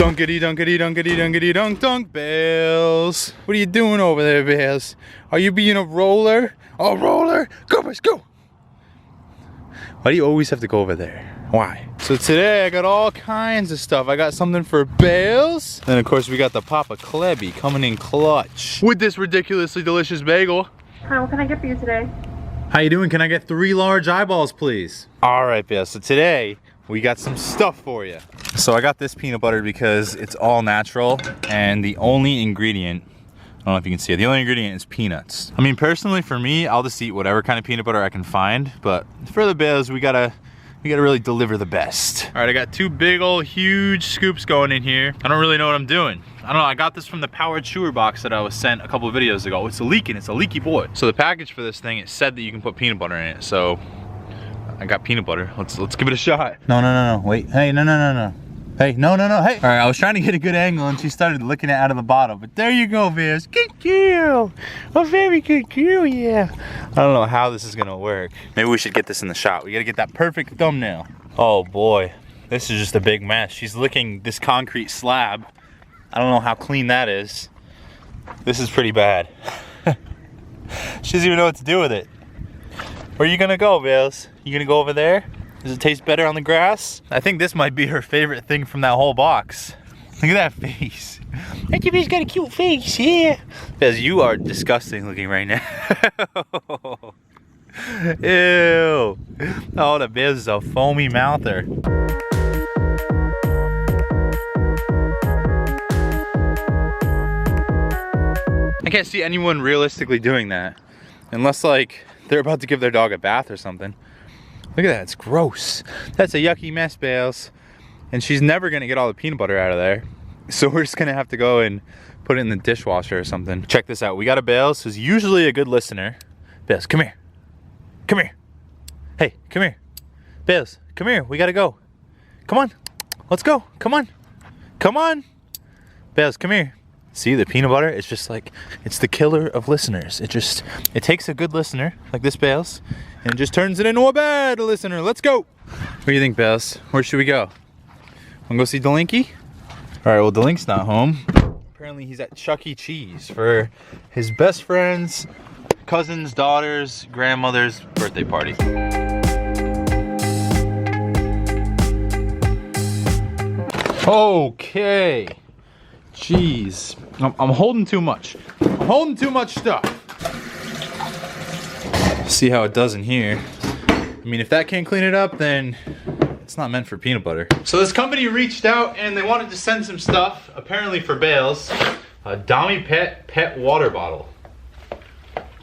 Dunkity, dunkity, dunkity, dunkity, dunk, dunk, Bales. What are you doing over there, Bales? Are you being a roller? A roller? Go, boys, go. Why do you always have to go over there? Why? So today I got all kinds of stuff. I got something for Bales. Then of course we got the Papa Klebby coming in clutch with this ridiculously delicious bagel. Hi, what can I get for you today? How you doing? Can I get 3 large eyeballs, please? All right, Bales. So today we got some stuff for you. So I got this peanut butter because it's all natural and the only ingredient, I don't know if you can see it, the only ingredient is peanuts. I mean, personally for me, I'll just eat whatever kind of peanut butter I can find, but for the Bales, we gotta really deliver the best. All right, I got 2 big old huge scoops going in here. I don't really know what I'm doing. I don't know, I got this from the Power Chewer box that I was sent a couple of videos ago. It's a leaky boy. So the package for this thing, it said that you can put peanut butter in it, so I got peanut butter. Let's give it a shot. No, wait, hey, no. Hey, no, hey. All right, I was trying to get a good angle and she started licking it out of the bottle, but there you go, Viz. Good girl. A very good girl, yeah. I don't know how this is gonna work. Maybe we should get this in the shot. We gotta get that perfect thumbnail. Oh boy, this is just a big mess. She's licking this concrete slab. I don't know how clean that is. This is pretty bad. She doesn't even know what to do with it. Where are you gonna go, Viz? You gonna go over there? Does it taste better on the grass? I think this might be her favorite thing from that whole box. Look at that face. That baby's got a cute face, yeah. Because you are disgusting looking right now. Ew. Oh, the Biz is a foamy mouther. I can't see anyone realistically doing that. Unless like they're about to give their dog a bath or something. Look at that, it's gross. That's a yucky mess, Bales. And she's never gonna get all the peanut butter out of there. So we're just gonna have to go and put it in the dishwasher or something. Check this out, we got a Bales who's usually a good listener. Bales, come here. Come here. Hey, come here. Bales, come here, we gotta go. Come on, let's go, come on. Come on. Bales, come here. See, the peanut butter, it's just like, it's the killer of listeners. It takes a good listener, like this Bales, and it just turns it into a bad listener. Let's go. What do you think, Bales? Where should we go? Wanna go see Delinky? All right, well, Delink's not home. Apparently he's at Chuck E. Cheese for his best friend's cousin's daughter's grandmother's birthday party. Okay. Jeez, I'm holding too much. I'm holding too much stuff. See how it does in here. I mean, if that can't clean it up, then it's not meant for peanut butter. So this company reached out and they wanted to send some stuff, apparently for Bales. A Dommy pet water bottle.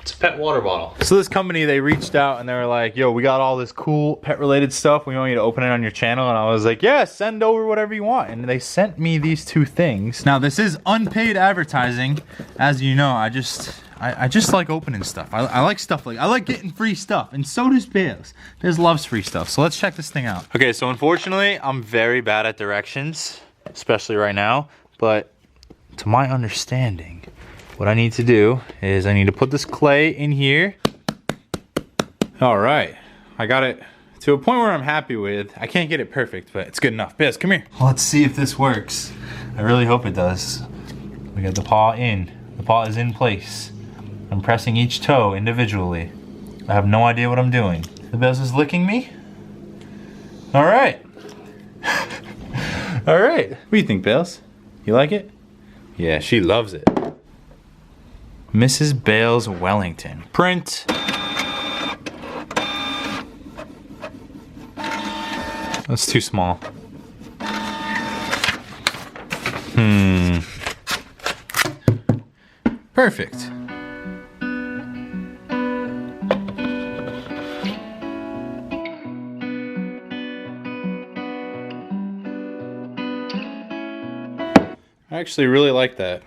It's a pet water bottle. So this company, they reached out and they were like, yo, we got all this cool pet related stuff. We want you to open it on your channel. And I was like, yeah, send over whatever you want. And they sent me these 2 things. Now this is unpaid advertising. As you know, I just like opening stuff. I like stuff like, I like getting free stuff. And so does Bales. Bales loves free stuff. So let's check this thing out. Okay, so unfortunately, I'm very bad at directions, especially right now. But to my understanding, what I need to do is I need to put this clay in here. All right, I got it to a point where I'm happy with. I can't get it perfect, but it's good enough. Biz, come here. Let's see if this works. I really hope it does. We got the paw in. The paw is in place. I'm pressing each toe individually. I have no idea what I'm doing. The Biz is licking me. All right. All right. What do you think, Bales? You like it? Yeah, she loves it. Mrs. Bales Wellington. Print. That's too small. Perfect. I actually really like that.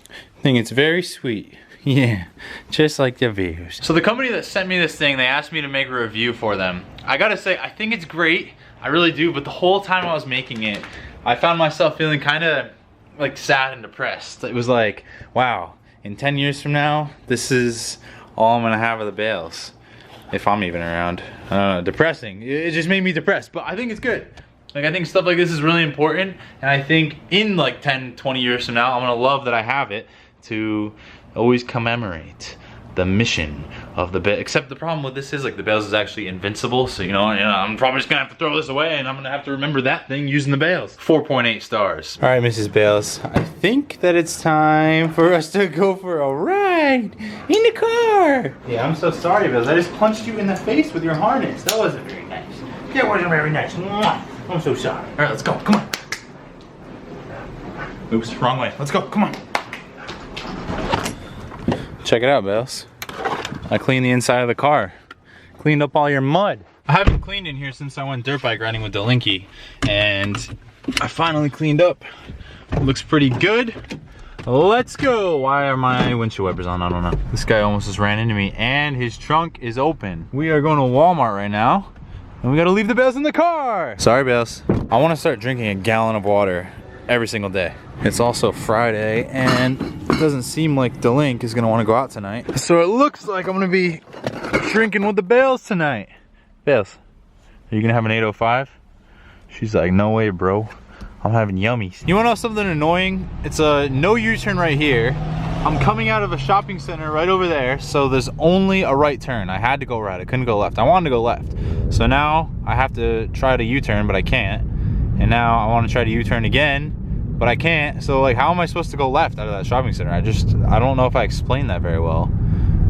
I think it's very sweet. Yeah, just like the views. So the company that sent me this thing, they asked me to make a review for them. I gotta say, I think it's great. I really do, but the whole time I was making it, I found myself feeling kind of like sad and depressed. It was like, wow, in 10 years from now, this is all I'm gonna have of the Bales. If I'm even around. I don't know, depressing. It just made me depressed, but I think it's good. Like, I think stuff like this is really important, and I think in like 10, 20 years from now, I'm gonna love that I have it to always commemorate the mission of the bales. Except the problem with this is like the bales is actually invincible, so you know, I'm probably just gonna have to throw this away, and I'm gonna have to remember that thing using the bales. 4.8 stars. All right, Mrs. Bales, I think that it's time for us to go for a ride in the car. Yeah, I'm so sorry, Bales. I just punched you in the face with your harness. That wasn't very nice. That wasn't very nice. I'm so sorry. All right, let's go. Come on. Oops, wrong way. Let's go. Come on. Check it out, Bales. I cleaned the inside of the car. Cleaned up all your mud. I haven't cleaned in here since I went dirt bike riding with Delinky, and I finally cleaned up. It looks pretty good. Let's go. Why are my windshield wipers on? I don't know. This guy almost just ran into me, and his trunk is open. We are going to Walmart right now, and we gotta leave the Bales in the car. Sorry, Bales. I wanna start drinking a gallon of water every single day. It's also Friday, and it doesn't seem like Delink is gonna wanna go out tonight. So it looks like I'm gonna be drinking with the Bales tonight. Bales, are you gonna have an 805? She's like, no way, bro. I'm having yummies. You wanna know something annoying? It's a no U-turn right here. I'm coming out of a shopping center right over there, so there's only a right turn. I had to go right, I couldn't go left. I wanted to go left. So now I have to try to U-turn, but I can't. And now I wanna try to U-turn again, but I can't. So like, how am I supposed to go left out of that shopping center? I don't know if I explained that very well,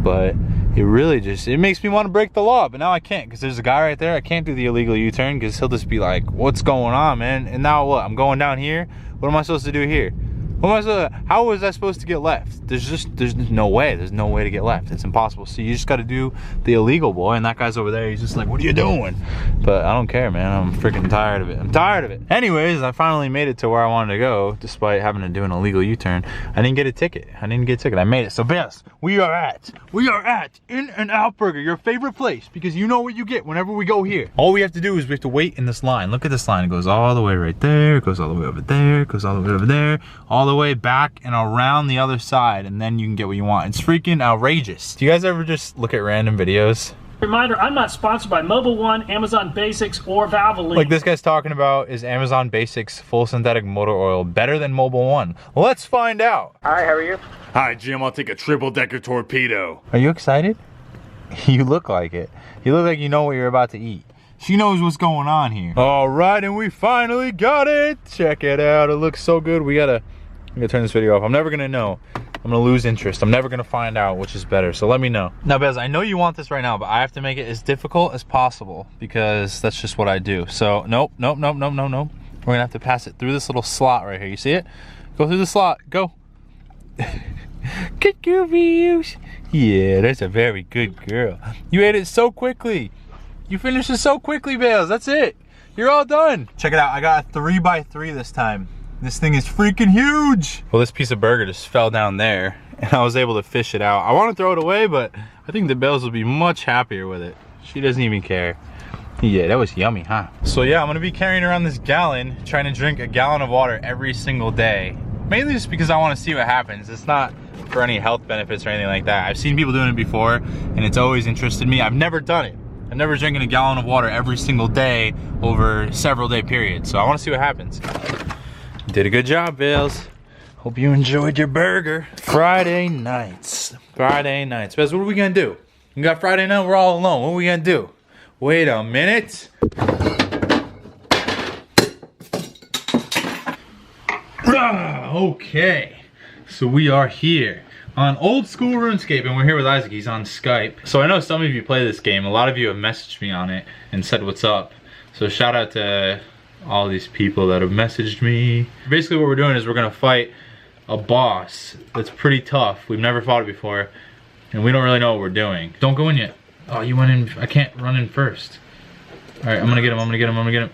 but it really just, it makes me want to break the law, but now I can't, because there's a guy right there. I can't do the illegal U-turn, because he'll just be like, what's going on, man? And now what? I'm going down here? What am I supposed to do here? How was I supposed to get left? There's no way. There's no way to get left. It's impossible. So you just got to do the illegal, boy. And that guy's over there. He's just like, what are you doing? But I don't care, man. I'm freaking tired of it. I'm tired of it. Anyways, I finally made it to where I wanted to go, despite having to do an illegal U-turn. I didn't get a ticket. I made it. So Bess, we are at In-N-Out Burger, your favorite place, because you know what you get whenever we go here. All we have to do is we have to wait in this line. Look at this line. It goes all the way right there. It goes all the way over there. It goes all the way over there. All the way back and around the other side, and then you can get what you want. It's freaking outrageous. Do you guys ever just look at random videos? Reminder, I'm not sponsored by Mobil 1, Amazon Basics, or Valvoline. Like this guy's talking about, is Amazon Basics full synthetic motor oil better than Mobil 1? Let's find out. Hi, how are you? Hi, Jim. I'll take a triple-decker torpedo. Are you excited? You look like it. You look like you know what you're about to eat. She knows what's going on here. All right, and we finally got it. Check it out. It looks so good. I'm gonna turn this video off. I'm never gonna know. I'm gonna lose interest. I'm never gonna find out which is better. So let me know. Now, Bez, I know you want this right now, but I have to make it as difficult as possible because that's just what I do. So nope. We're gonna have to pass it through this little slot right here. You see it? Go through the slot. Go. Good girl, views. Yeah, that's a very good girl. You ate it so quickly. You finished it so quickly, Bales. That's it. You're all done. Check it out. I got a 3x3 this time. This thing is freaking huge. Well, this piece of burger just fell down there, and I was able to fish it out. I want to throw it away, but I think the Bales will be much happier with it. She doesn't even care. Yeah, that was yummy, huh? So yeah, I'm gonna be carrying around this gallon, trying to drink a gallon of water every single day. Mainly just because I want to see what happens. It's not for any health benefits or anything like that. I've seen people doing it before, and it's always interested me. I've never done it. I've never drinking a gallon of water every single day over several day periods. So I want to see what happens. Did a good job, Bales. Hope you enjoyed your burger. Friday nights. Bales, what are we gonna do? We got Friday night, we're all alone. What are we gonna do? Wait a minute. Okay, so we are here on old school RuneScape, and we're here with Isaac. He's on Skype. So I know some of you play this game. A lot of you have messaged me on it and said what's up. So shout out to all these people that have messaged me. Basically what we're doing is we're gonna fight a boss that's pretty tough. We've never fought it before, and we don't really know what we're doing. Don't go in yet. Oh, you went in. I can't run in first. All right, I'm gonna get him. All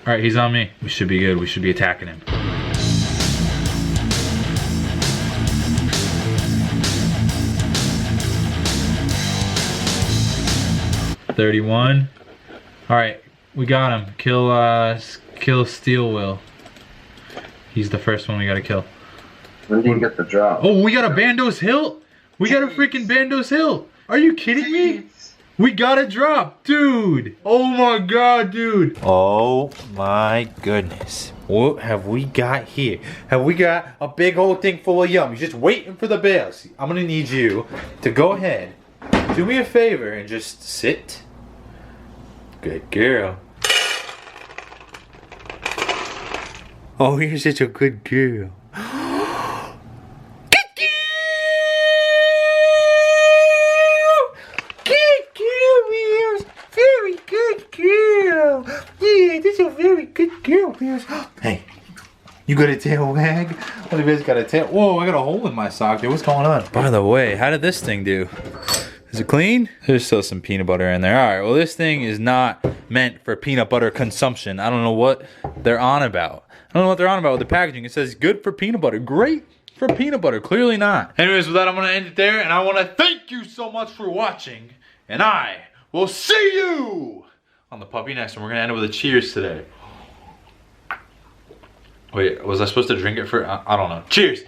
right, he's on me. We should be good. We should be attacking him. $31. All right, we got him. Kill Steel Will. He's the first one we gotta kill. When do you get the drop? Oh, we got a Bandos Hilt? We got a freaking Bandos Hilt. Are you kidding me? We got a drop, dude. Oh my God, dude. Oh my goodness. What have we got here? Have we got a big old thing full of yum? You're just waiting for the bales. I'm gonna need you to go ahead, do me a favor, and just sit. Good girl. Oh, you're such a good girl. Yeah, this is a very good girl, Bears. Hey, you got a tail wag? Oh, the Bears got a tail. Whoa, I got a hole in my sock, dude. What's going on? By the way, how did this thing do? Is it clean? There's still some peanut butter in there. All right, well, this thing is not meant for peanut butter consumption. I don't know what they're on about. I don't know what they're on about with the packaging. It says good for peanut butter. Great for peanut butter. Clearly not. Anyways, with that, I'm going to end it there. And I want to thank you so much for watching. And I will see you on the puppy next, and we're gonna end it with a cheers today. Wait, was I supposed to drink it for? I don't know. Cheers.